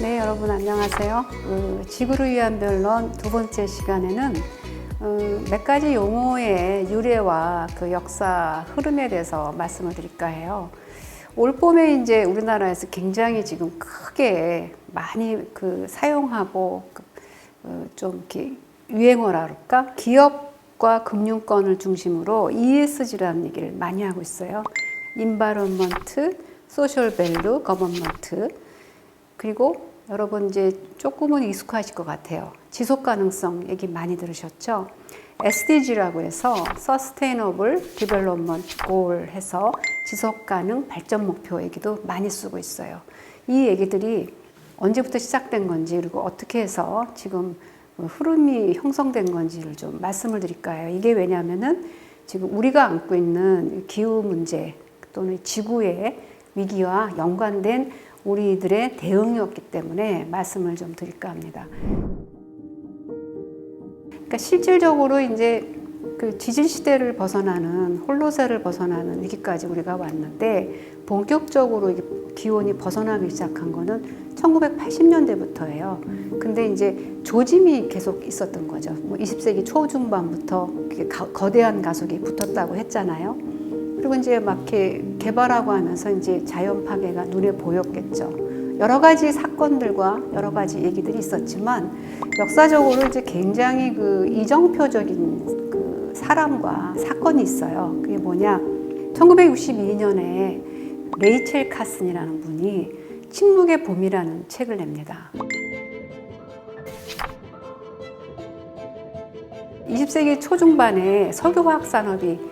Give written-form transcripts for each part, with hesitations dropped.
네, 여러분 안녕하세요. 지구를 위한 변론 두 번째 시간에는 몇 가지 용어의 유래와 그 역사 흐름에 대해서 말씀을 드릴까 해요. 올 봄에 이제 우리나라에서 굉장히 지금 크게 많이 사용하고 좀 이렇게 유행어라 그럴까? 기업과 금융권을 중심으로 ESG라는 얘기를 많이 하고 있어요. Environment, Social Value, Government. 그리고 여러분 이제 조금은 익숙하실 것 같아요. 지속 가능성 얘기 많이 들으셨죠? SDG라고 해서 Sustainable Development Goal 해서 지속 가능 발전 목표 얘기도 많이 쓰고 있어요. 이 얘기들이 언제부터 시작된 건지 그리고 어떻게 해서 지금 흐름이 형성된 건지를 좀 말씀을 드릴까요? 이게 왜냐하면은 지금 우리가 안고 있는 기후 문제 또는 지구의 위기와 연관된 우리들의 대응이었기 때문에 말씀을 좀 드릴까 합니다. 그러니까 실질적으로 이제 그 지질 시대를 벗어나는 홀로세를 벗어나는 위기까지 우리가 왔는데 본격적으로 기온이 벗어나기 시작한 거는 1980년대부터예요. 근데 이제 조짐이 계속 있었던 거죠. 20세기 초중반부터 거대한 가속이 붙었다고 했잖아요. 그리고 이제 막 이렇게 개발하고 하면서 이제 자연 파괴가 눈에 보였겠죠. 여러 가지 사건들과 여러 가지 얘기들이 있었지만 역사적으로 이제 굉장히 이정표적인 사람과 사건이 있어요. 그게 뭐냐? 1962년에 레이첼 카슨이라는 분이 침묵의 봄이라는 책을 냅니다. 20세기 초중반에 석유화학 산업이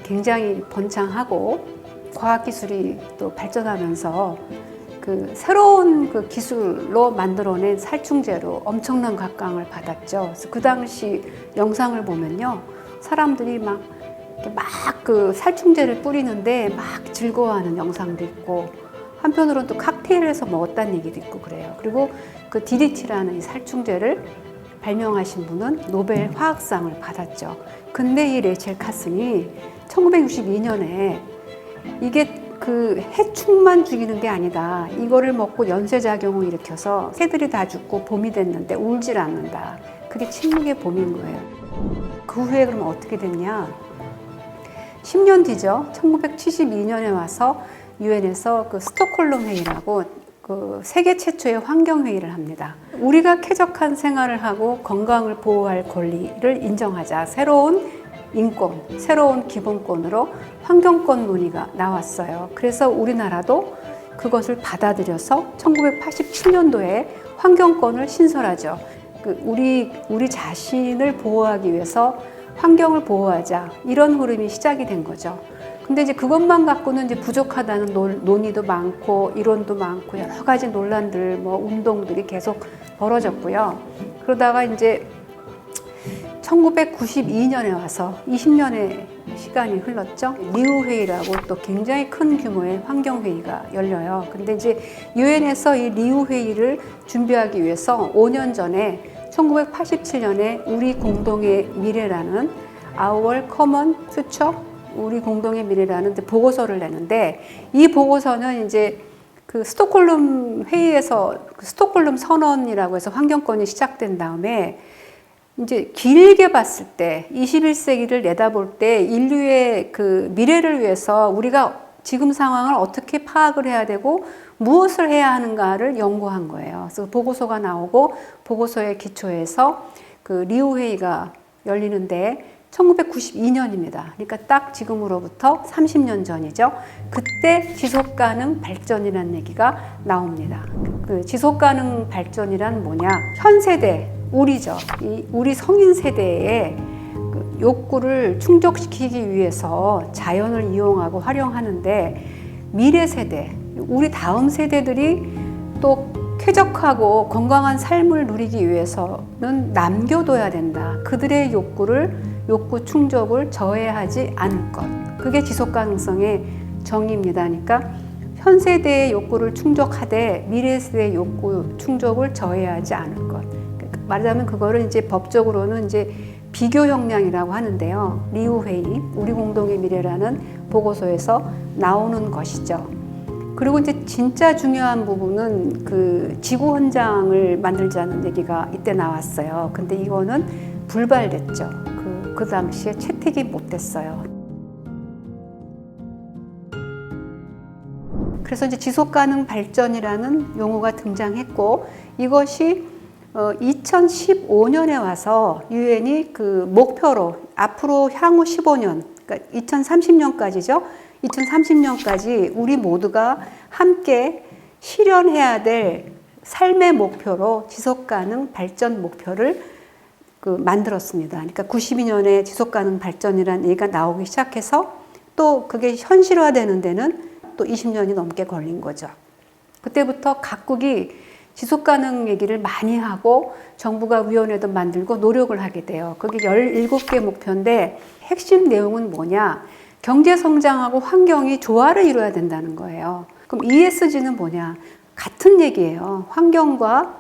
굉장히 번창하고 과학기술이 또 발전하면서 새로운 기술로 만들어낸 살충제로 엄청난 각광을 받았죠. 그래서 그 당시 영상을 보면요. 사람들이 막 살충제를 뿌리는데 막 즐거워하는 영상도 있고 한편으로는 또 칵테일에서 먹었다는 얘기도 있고 그래요. 그리고 DDT라는 이 살충제를 발명하신 분은 노벨 화학상을 받았죠. 근데 이 레이첼 카슨이 1962년에 이게 해충만 죽이는 게 아니다. 이거를 먹고 연쇄작용을 일으켜서 새들이 다 죽고 봄이 됐는데 울질 않는다. 그게 침묵의 봄인 거예요. 그 후에 그러면 어떻게 됐냐? 10년 뒤죠. 1972년에 와서 유엔에서 스톡홀름 회의라고 세계 최초의 환경회의를 합니다. 우리가 쾌적한 생활을 하고 건강을 보호할 권리를 인정하자. 새로운 인권, 새로운 기본권으로 환경권 논의가 나왔어요. 그래서 우리나라도 그것을 받아들여서 1987년도에 환경권을 신설하죠. 우리 자신을 보호하기 위해서 환경을 보호하자. 이런 흐름이 시작이 된 거죠. 근데 이제 그것만 갖고는 이제 부족하다는 논의도 많고 이론도 많고 여러 가지 논란들, 운동들이 계속 벌어졌고요. 그러다가 이제 1992년에 와서 20년의 시간이 흘렀죠. 리우 회의라고 또 굉장히 큰 규모의 환경 회의가 열려요. 근데 이제 유엔에서 이 리우 회의를 준비하기 위해서 5년 전에 1987년에 우리 공동의 미래라는 Our Common Future, 우리 공동의 미래라는 보고서를 내는데 이 보고서는 이제 스톡홀름 회의에서 스톡홀름 선언이라고 해서 환경권이 시작된 다음에 이제 길게 봤을 때 21세기를 내다볼 때 인류의 미래를 위해서 우리가 지금 상황을 어떻게 파악을 해야 되고 무엇을 해야 하는가를 연구한 거예요. 그래서 보고서가 나오고 보고서에 기초해서 리우 회의가 열리는데 1992년입니다. 그러니까 딱 지금으로부터 30년 전이죠. 그때 지속가능 발전이라는 얘기가 나옵니다. 지속가능 발전이란 뭐냐? 현 세대, 우리죠. 우리 성인 세대의 욕구를 충족시키기 위해서 자연을 이용하고 활용하는데 미래 세대, 우리 다음 세대들이 또 쾌적하고 건강한 삶을 누리기 위해서는 남겨둬야 된다. 그들의 욕구 충족을 저해하지 않을 것. 그게 지속가능성의 정의입니다. 그러니까 현 세대의 욕구를 충족하되 미래 세대의 욕구 충족을 저해하지 않을 것. 말하자면 그거를 이제 법적으로는 이제 비교 형량이라고 하는데요. 리우 회의, 우리 공동의 미래라는 보고서에서 나오는 것이죠. 그리고 이제 진짜 중요한 부분은 그 지구 헌장을 만들자는 얘기가 이때 나왔어요. 근데 이거는 불발됐죠. 그 당시에 채택이 못 됐어요. 그래서 이제 지속가능 발전이라는 용어가 등장했고, 이것이 2015년에 와서 유엔이 그 목표로 앞으로 향후 15년, 그러니까 2030년까지죠. 2030년까지 우리 모두가 함께 실현해야 될 삶의 목표로 지속가능 발전 목표를 만들었습니다. 그러니까 92년에 지속가능 발전이라는 얘기가 나오기 시작해서 또 그게 현실화되는 데는 또 20년이 넘게 걸린 거죠. 그때부터 각국이 지속가능 얘기를 많이 하고 정부가 위원회도 만들고 노력을 하게 돼요. 그게 17개 목표인데 핵심 내용은 뭐냐? 경제 성장하고 환경이 조화를 이루어야 된다는 거예요. 그럼 ESG는 뭐냐? 같은 얘기예요. 환경과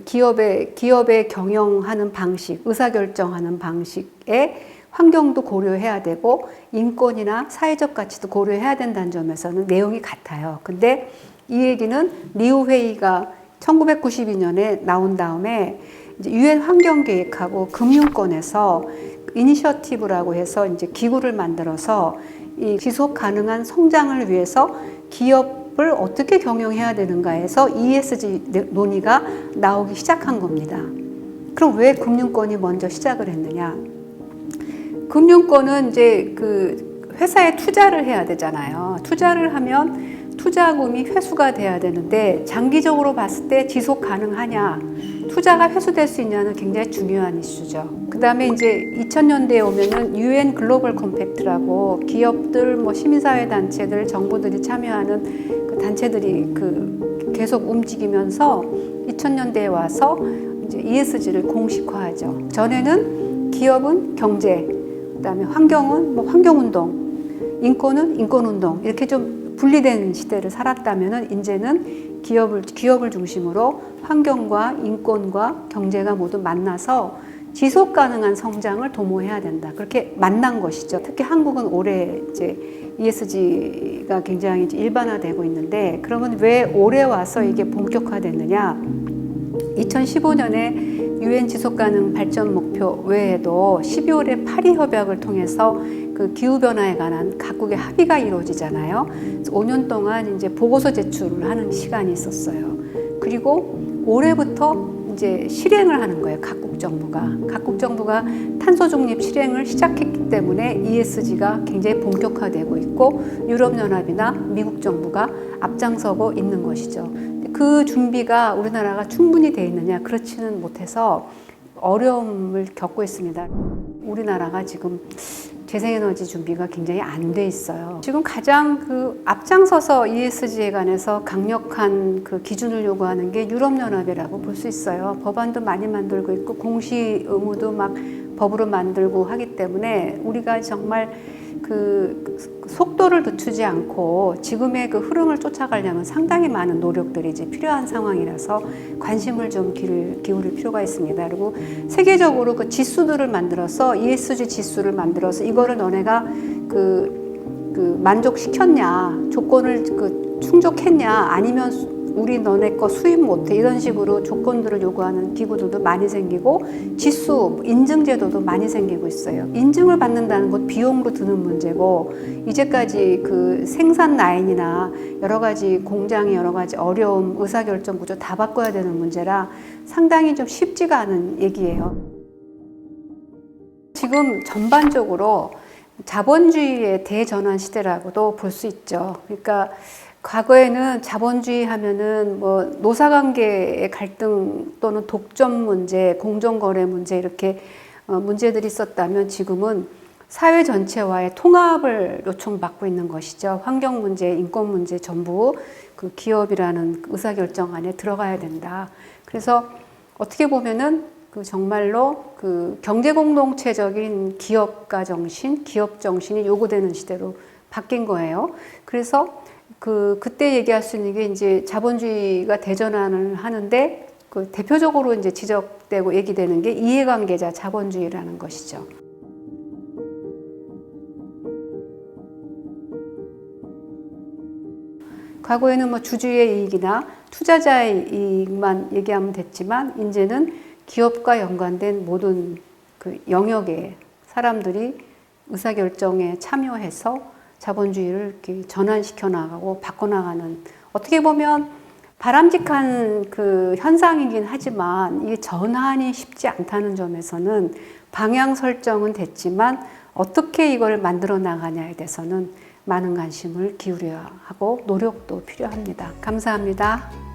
기업의 경영하는 방식, 의사결정하는 방식에 환경도 고려해야 되고 인권이나 사회적 가치도 고려해야 된다는 점에서는 내용이 같아요. 근데 이 얘기는 리우 회의가 1992년에 나온 다음에 이제 유엔 환경계획하고 금융권에서 이니셔티브라고 해서 이제 기구를 만들어서 이 지속 가능한 성장을 위해서 기업을 어떻게 경영해야 되는가에서 ESG 논의가 나오기 시작한 겁니다. 그럼 왜 금융권이 먼저 시작을 했느냐? 금융권은 이제 그 회사에 투자를 해야 되잖아요. 투자를 하면 투자금이 회수가 돼야 되는데 장기적으로 봤을 때 지속 가능하냐, 투자가 회수될 수 있냐는 굉장히 중요한 이슈죠. 그 다음에 이제 2000년대에 오면은 UN 글로벌 컴팩트라고 기업들, 뭐 시민사회 단체들, 정부들이 참여하는 그 단체들이 계속 움직이면서 2000년대에 와서 이제 ESG를 공식화하죠. 전에는 기업은 경제, 그다음에 환경은 뭐 환경운동, 인권은 인권운동 이렇게 좀 분리된 시대를 살았다면은 이제는 기업을 중심으로 환경과 인권과 경제가 모두 만나서 지속 가능한 성장을 도모해야 된다. 그렇게 만난 것이죠. 특히 한국은 올해 이제 ESG가 굉장히 이제 일반화되고 있는데, 그러면 왜 올해 와서 이게 본격화됐느냐? 2015년에 유엔 지속가능 발전 목표 외에도 12월에 파리 협약을 통해서 그 기후변화에 관한 각국의 합의가 이루어지잖아요. 5년 동안 이제 보고서 제출을 하는 시간이 있었어요. 그리고 올해부터 이제 실행을 하는 거예요. 각국 정부가 탄소 중립 실행을 시작했기 때문에 ESG가 굉장히 본격화되고 있고 유럽연합이나 미국 정부가 앞장서고 있는 것이죠. 그 준비가 우리나라가 충분히 돼 있느냐? 그렇지는 못해서 어려움을 겪고 있습니다. 우리나라가 지금 재생에너지 준비가 굉장히 안 돼 있어요. 지금 가장 앞장서서 ESG에 관해서 강력한 그 기준을 요구하는 게 유럽연합이라고 볼 수 있어요. 법안도 많이 만들고 있고 공시 의무도 막 법으로 만들고 하기 때문에 우리가 정말 그 속도를 늦추지 않고 지금의 그 흐름을 쫓아가려면 상당히 많은 노력들이 이제 필요한 상황이라서 관심을 좀 기울일 필요가 있습니다. 그리고 세계적으로 그 지수들을 만들어서 ESG 지수를 만들어서 이거를 너네가 만족시켰냐, 조건을 충족했냐, 아니면 우리 너네 거 수입 못해, 이런 식으로 조건들을 요구하는 기구들도 많이 생기고 지수, 인증 제도도 많이 생기고 있어요. 인증을 받는다는 것 비용으로 드는 문제고, 이제까지 그 생산 라인이나 여러 가지 공장의 여러 가지 어려움, 의사결정 구조 다 바꿔야 되는 문제라 상당히 좀 쉽지가 않은 얘기예요. 지금 전반적으로 자본주의의 대전환 시대라고도 볼 수 있죠. 그러니까 과거에는 자본주의 하면은 뭐 노사관계의 갈등 또는 독점 문제, 공정거래 문제 이렇게 문제들이 있었다면 지금은 사회 전체와의 통합을 요청받고 있는 것이죠. 환경 문제, 인권 문제 전부 그 기업이라는 의사결정 안에 들어가야 된다. 그래서 어떻게 보면은 정말로 경제 공동체적인 기업가 정신, 기업 정신이 요구되는 시대로 바뀐 거예요. 그래서 그때 얘기할 수 있는 게 이제 자본주의가 대전환을 하는데 대표적으로 이제 지적되고 얘기되는 게 이해관계자 자본주의라는 것이죠. 과거에는 뭐 주주의 이익이나 투자자의 이익만 얘기하면 됐지만 이제는 기업과 연관된 모든 그 영역의 사람들이 의사결정에 참여해서 자본주의를 이렇게 전환시켜 나가고 바꿔나가는, 어떻게 보면 바람직한 그 현상이긴 하지만 이 전환이 쉽지 않다는 점에서는 방향 설정은 됐지만 어떻게 이걸 만들어 나가냐에 대해서는 많은 관심을 기울여야 하고 노력도 필요합니다. 감사합니다.